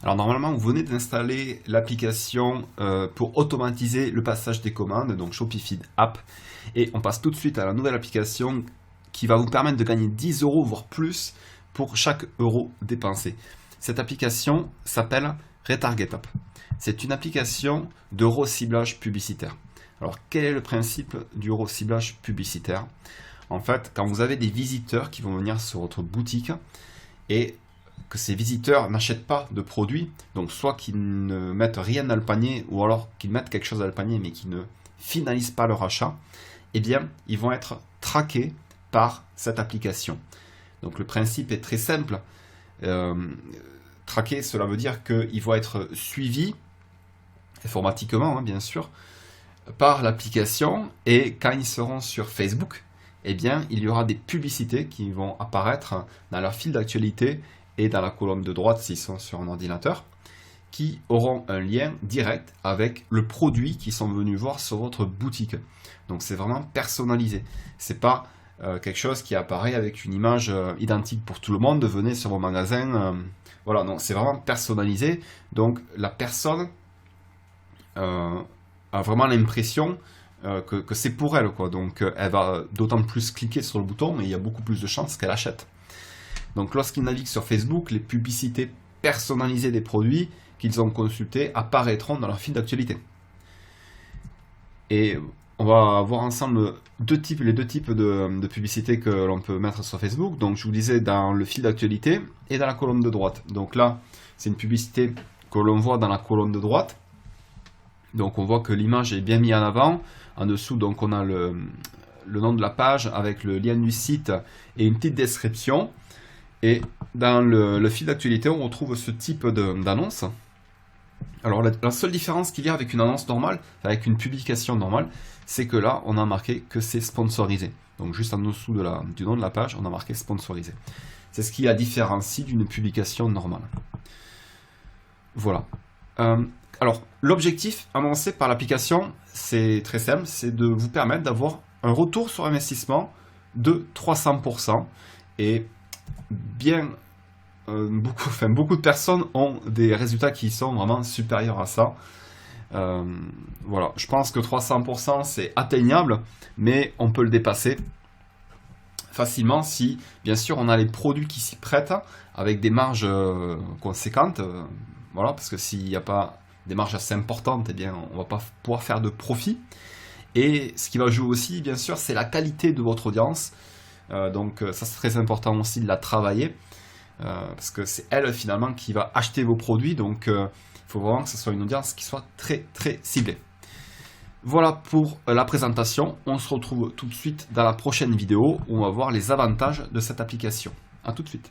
Alors normalement, vous venez d'installer l'application pour automatiser le passage des commandes, donc Shopify App, et on passe tout de suite à la nouvelle application qui va vous permettre de gagner 10 euros voire plus pour chaque euro dépensé. Cette application s'appelle Retarget App. C'est une application de reciblage publicitaire. Alors quel est le principe du reciblage publicitaire? En fait, quand vous avez des visiteurs qui vont venir sur votre boutique et que ces visiteurs n'achètent pas de produits, donc soit qu'ils ne mettent rien dans le panier ou alors qu'ils mettent quelque chose dans le panier mais qui ne finalisent pas leur achat, eh bien ils vont être traqués par cette application. Donc le principe est très simple. Traquer, cela veut dire qu'ils vont être suivis informatiquement, bien sûr, par l'application, et quand ils seront sur Facebook, eh bien, il y aura des publicités qui vont apparaître dans leur fil d'actualité et dans la colonne de droite s'ils sont sur un ordinateur, qui auront un lien direct avec le produit qu'ils sont venus voir sur votre boutique. Donc c'est vraiment personnalisé. C'est pas quelque chose qui apparaît avec une image identique pour tout le monde. Venez sur mon magasin. Voilà, non, c'est vraiment personnalisé. Donc la personne a vraiment l'impression que c'est pour elle, quoi. Donc elle va d'autant plus cliquer sur le bouton et il y a beaucoup plus de chances qu'elle achète. Donc lorsqu'ils naviguent sur Facebook, les publicités personnalisées des produits qu'ils ont consultés apparaîtront dans leur fil d'actualité. Et on va voir ensemble les deux types de publicités que l'on peut mettre sur Facebook. Donc je vous disais dans le fil d'actualité et dans la colonne de droite. Donc là, c'est une publicité que l'on voit dans la colonne de droite. Donc on voit que l'image est bien mise en avant. En dessous, donc on a le nom de la page avec le lien du site et une petite description. Et dans le fil d'actualité, on retrouve ce type d'annonce. Alors la seule différence qu'il y a avec une annonce normale, avec une publication normale, c'est que là, on a marqué que c'est sponsorisé. Donc juste en dessous du nom de la page, on a marqué sponsorisé. C'est ce qui la différencie d'une publication normale. Voilà. Alors, l'objectif annoncé par l'application, c'est très simple, c'est de vous permettre d'avoir un retour sur investissement de 300%. Et beaucoup de personnes ont des résultats qui sont vraiment supérieurs à ça. Voilà, je pense que 300% c'est atteignable, mais on peut le dépasser facilement si, bien sûr, on a les produits qui s'y prêtent avec des marges conséquentes. Voilà, parce que s'il n'y a pas des marges assez importantes, eh bien, on ne va pas pouvoir faire de profit. Et ce qui va jouer aussi, bien sûr, c'est la qualité de votre audience. Donc ça, c'est très important aussi de la travailler. Parce que c'est elle, finalement, qui va acheter vos produits. Donc il faut vraiment que ce soit une audience qui soit très, très ciblée. Voilà pour la présentation. On se retrouve tout de suite dans la prochaine vidéo où on va voir les avantages de cette application. A tout de suite.